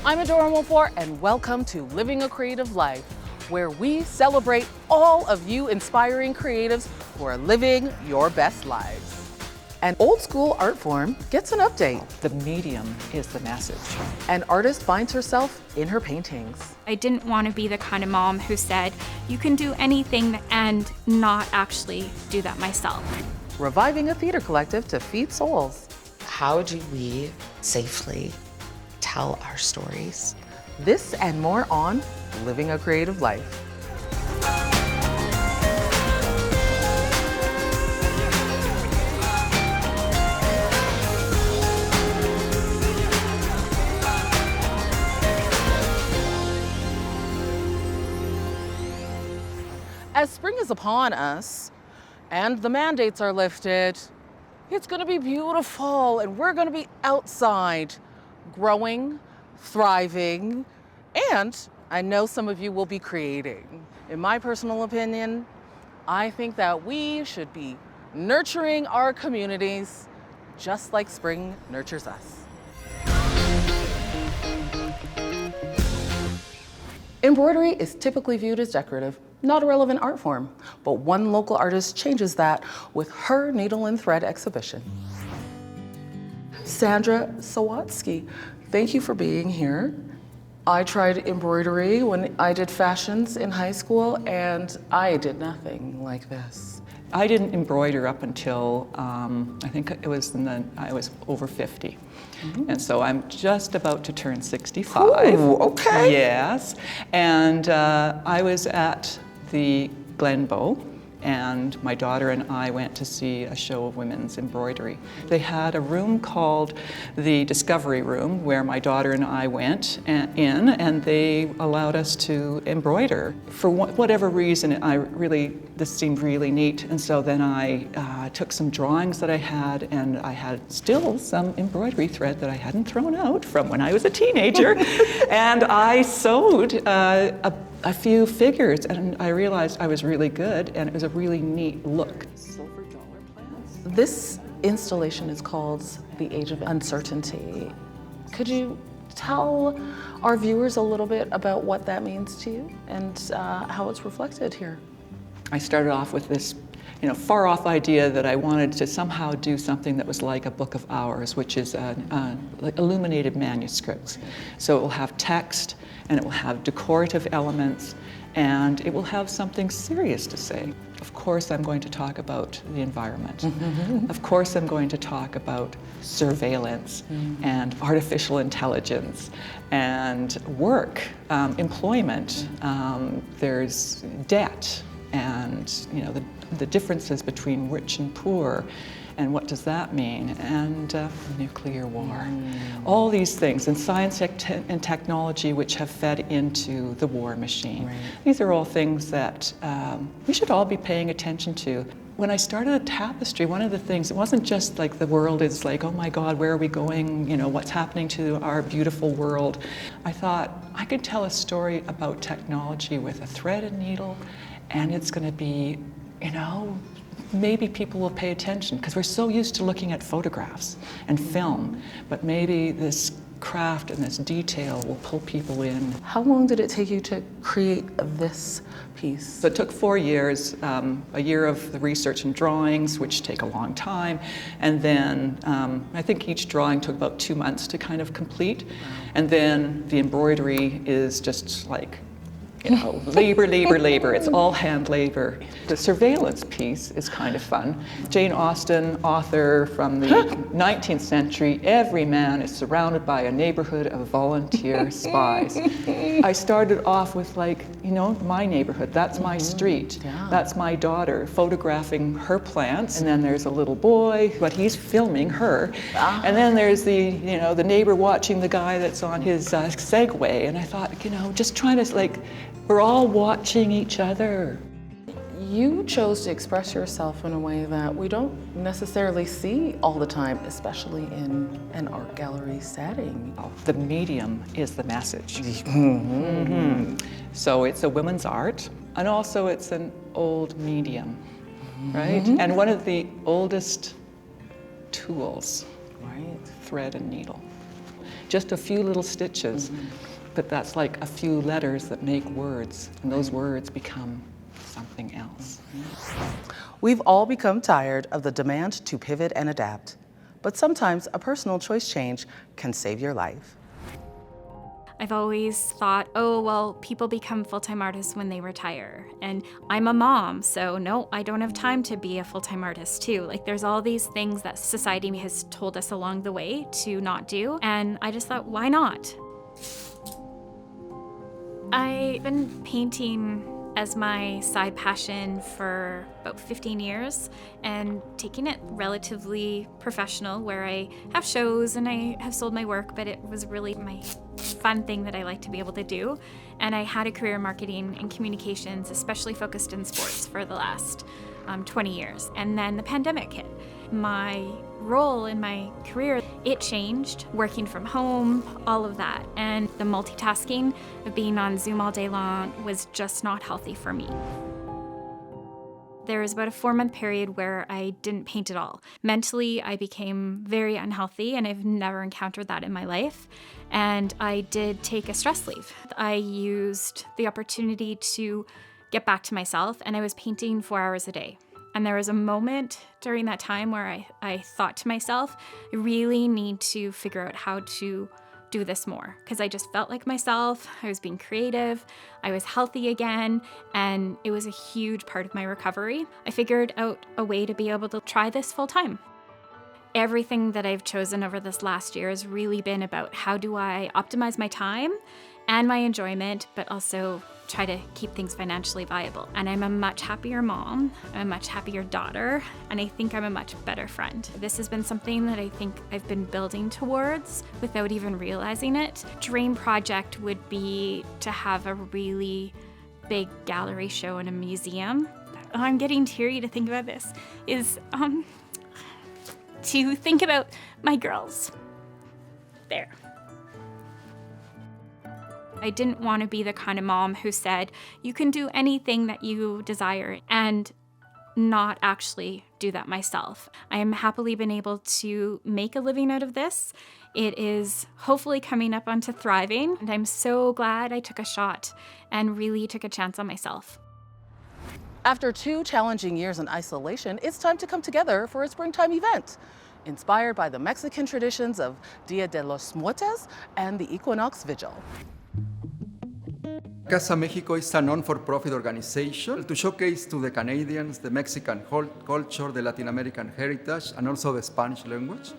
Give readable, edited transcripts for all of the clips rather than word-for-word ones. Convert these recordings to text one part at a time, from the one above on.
I'm Adora Mofor, and welcome to Living a Creative Life, where we celebrate all of you inspiring creatives who are living your best lives. An old school art form gets an update. The medium is the message. An artist finds herself in her paintings. I didn't want to be the kind of mom who said, you can do anything and not actually do that myself. Reviving a theater collective to feed souls. How do we safely tell our stories? This and more on Living a Creative Life. As spring is upon us and the mandates are lifted, it's gonna be beautiful and we're gonna be outside growing, thriving, and I know some of you will be creating. In my personal opinion, I think that we should be nurturing our communities just like spring nurtures us. Embroidery is typically viewed as decorative, not a relevant art form, but one local artist changes that with her needle and thread exhibition. Sandra Sawatsky, thank you for being here. I tried embroidery when I did fashions in high school, and I did nothing like this. I didn't embroider up until I think it was I was over 50. Mm-hmm. And so I'm just about to turn 65. Ooh, okay. Yes. And I was at the Glenbow, and my daughter and I went to see a show of women's embroidery. They had a room called the Discovery Room where my daughter and I went in, and they allowed us to embroider. For whatever reason, this seemed really neat, and so then I took some drawings that I had, and I had still some embroidery thread that I hadn't thrown out from when I was a teenager, and I sewed a few figures, and I realized I was really good, and it was a really neat look. Silver dollar plants. This installation is called The Age of Uncertainty. Could you tell our viewers a little bit about what that means to you and how it's reflected here? I started off with this far off idea that I wanted to somehow do something that was like a book of hours, which is like illuminated manuscripts. So it will have text, and it will have decorative elements, and it will have something serious to say. Of course, I'm going to talk about the environment. Of course, I'm going to talk about surveillance and artificial intelligence and work, employment. There's debt, and the differences between rich and poor, and what does that mean, and nuclear war. All these things, and science and technology which have fed into the war machine. Right. These are all things that we should all be paying attention to. When I started a tapestry, one of the things, it wasn't just like the world is like, oh my God, where are we going? What's happening to our beautiful world? I thought, I could tell a story about technology with a thread and needle, and it's gonna be, maybe people will pay attention because we're so used to looking at photographs and film, but maybe this craft and this detail will pull people in. How long did it take you to create this piece? So it took 4 years, a year of the research and drawings, which take a long time, and then I think each drawing took about 2 months to kind of complete, and then the embroidery is just like labor. It's all hand labor. The surveillance piece is kind of fun. Jane Austen, author from the 19th century, every man is surrounded by a neighborhood of volunteer spies. I started off with my neighborhood, that's my street, that's my daughter, photographing her plants, and then there's a little boy, but he's filming her, and then there's the neighbor watching the guy that's on his Segway, and I thought, just trying to we're all watching each other. You chose to express yourself in a way that we don't necessarily see all the time, especially in an art gallery setting. The medium is the message. So it's a women's art, and also it's an old medium, right? And one of the oldest tools, right? Thread and needle. just a few little stitches. But that's like a few letters that make words, and those words become something else. We've all become tired of the demand to pivot and adapt, but sometimes a personal choice change can save your life. I've always thought, oh, well, people become full-time artists when they retire. And I'm a mom, so no, I don't have time to be a full-time artist too. Like, there's all these things that society has told us along the way to not do. And I just thought, why not? I've been painting as my side passion for about 15 years and taking it relatively professional, where I have shows and I have sold my work, but it was really my fun thing that I like to be able to do. And I had a career in marketing and communications, especially focused in sports, for the last 20 years. And then the pandemic hit. My role in my career, it changed, working from home, all of that. And the multitasking of being on Zoom all day long was just not healthy for me. There was about a 4-month period where I didn't paint at all. Mentally, I became very unhealthy, and I've never encountered that in my life. And I did take a stress leave. I used the opportunity to get back to myself, and I was painting 4 hours a day. And there was a moment during that time where I thought to myself, I really need to figure out how to do this more, because I just felt like myself. I was being creative, I was healthy again, and it was a huge part of my recovery. I figured out a way to be able to try this full time. Everything that I've chosen over this last year has really been about how do I optimize my time and my enjoyment, but also try to keep things financially viable. And I'm a much happier mom, I'm a much happier daughter, and I think I'm a much better friend. This has been something that I think I've been building towards without even realizing it. Dream project would be to have a really big gallery show in a museum. I'm getting teary to think about this, is to think about my girls there. I didn't want to be the kind of mom who said, you can do anything that you desire, and not actually do that myself. I am happily been able to make a living out of this. It is hopefully coming up onto thriving, and I'm so glad I took a shot and really took a chance on myself. After 2 challenging years in isolation, it's time to come together for a springtime event, inspired by the Mexican traditions of Dia de los Muertos and the Equinox Vigil. Casa Mexico is a non-for-profit organization to showcase to the Canadians the Mexican culture, the Latin American heritage, and also the Spanish language.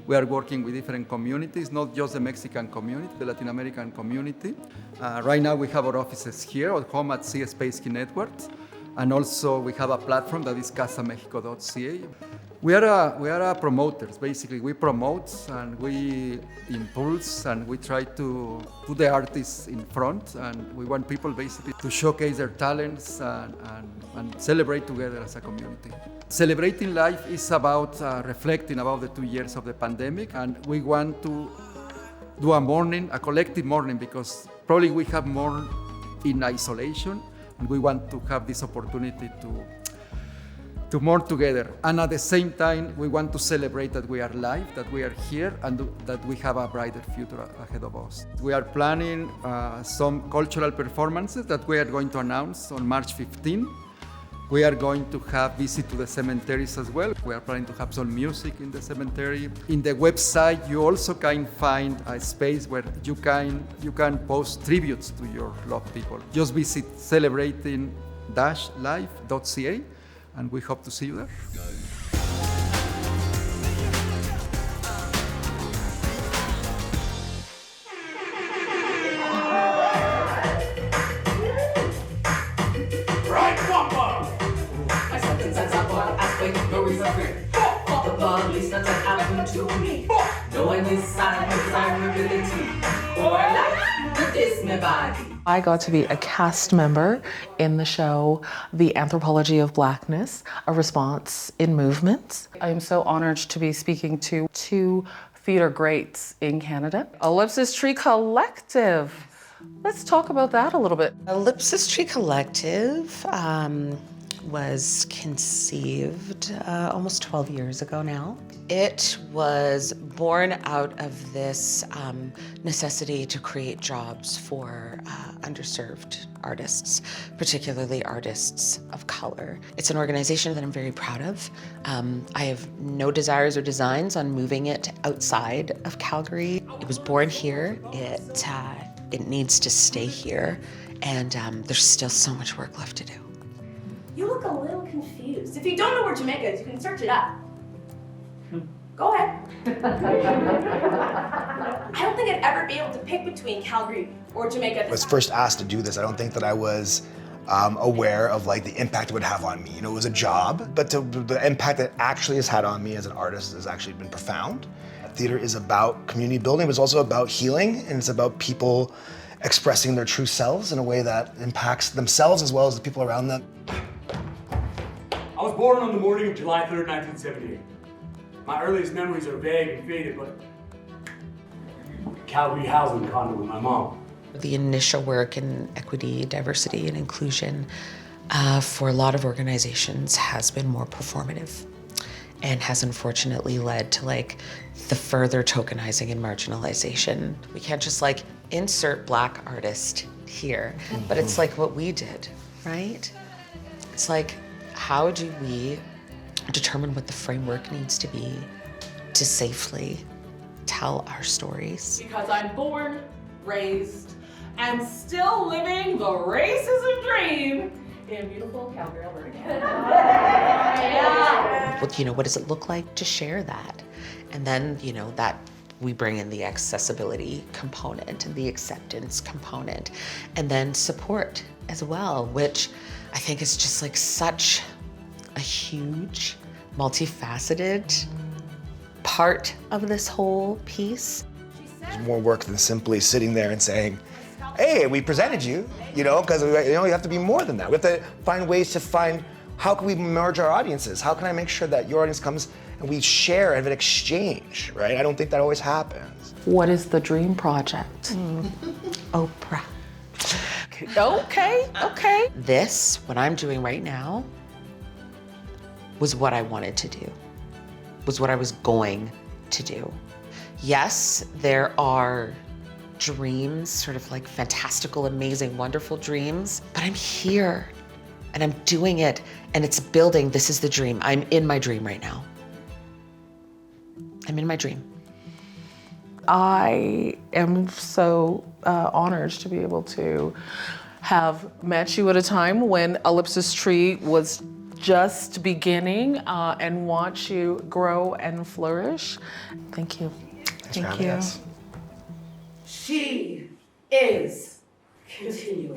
We are working with different communities, not just the Mexican community, the Latin American community. Right now we have our offices here at home at C Space Key Networks, and also we have a platform that is casamexico.ca. We are promoters, basically. We promote and we impulse and we try to put the artists in front, and we want people basically to showcase their talents and celebrate together as a community. Celebrating life is about reflecting about the 2 years of the pandemic, and we want to do a collective mourning, because probably we have mourned in isolation, and we want to have this opportunity to mourn together. And at the same time, we want to celebrate that we are alive, that we are here, and that we have a brighter future ahead of us. We are planning some cultural performances that we are going to announce on March 15. We are going to have visit to the cemeteries as well. We are planning to have some music in the cemetery. In the website, you also can find a space where you can post tributes to your loved people. Just visit celebrating-life.ca, and we hope to see you there. I got to be a cast member in the show, The Anthropology of Blackness, a response in movements. I am so honored to be speaking to 2 theater greats in Canada. Ellipsis Tree Collective. Let's talk about that a little bit. Ellipsis Tree Collective was conceived almost 12 years ago now. It was born out of this necessity to create jobs for underserved artists, particularly artists of color. It's an organization that I'm very proud of. I have no desires or designs on moving it outside of Calgary. It was born here. It needs to stay here, and there's still so much work left to do. You look a little confused. If you don't know where Jamaica is, you can search it up. Go ahead. I don't think I'd ever be able to pick between Calgary or Jamaica. I was first asked to do this. I don't think that I was aware of like the impact it would have on me. You know, it was a job, but the impact it actually has had on me as an artist has actually been profound. Theater is about community building, but it's also about healing, and it's about people expressing their true selves in a way that impacts themselves as well as the people around them. I was born on the morning of July 3rd, 1978. My earliest memories are vague and faded, but Calgary housing condo with my mom. The initial work in equity, diversity, and inclusion for a lot of organizations has been more performative and has unfortunately led to like the further tokenizing and marginalization. We can't just like insert Black artist here, but it's like what we did, right? It's like, how do we determine what the framework needs to be to safely tell our stories? Because I'm born, raised, and still living the racism dream in beautiful Calgary, Alberta. What, you know, what does it look like to share that? And then, you know, that we bring in the accessibility component and the acceptance component, and then support as well, which I think is just like such a huge, multifaceted part of this whole piece. There's more work than simply sitting there and saying, hey, we presented you, you know, because you have to be more than that. We have to find ways to find how can we merge our audiences? How can I make sure that your audience comes and we share and have an exchange, right? I don't think that always happens. What is the dream project? Oprah. Okay. This, what I'm doing right now, was what I wanted to do, was what I was going to do. Yes, there are dreams, sort of like fantastical, amazing, wonderful dreams, but I'm here and I'm doing it and it's building. This is the dream. I'm in my dream right now. I'm in my dream. I am so honored to be able to have met you at a time when Ellipsis Tree was just beginning and watch you grow and flourish. Thank you. Thanks for having us. She is continuing.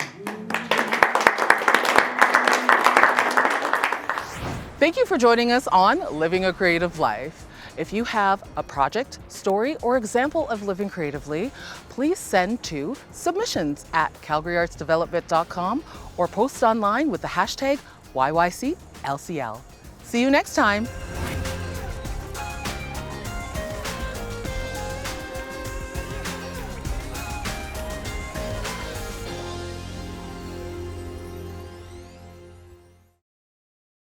Thank you for joining us on Living a Creative Life. If you have a project, story, or example of living creatively, please send to submissions@calgaryartsdevelopment.com or post online with the hashtag YYCLCL. See you next time.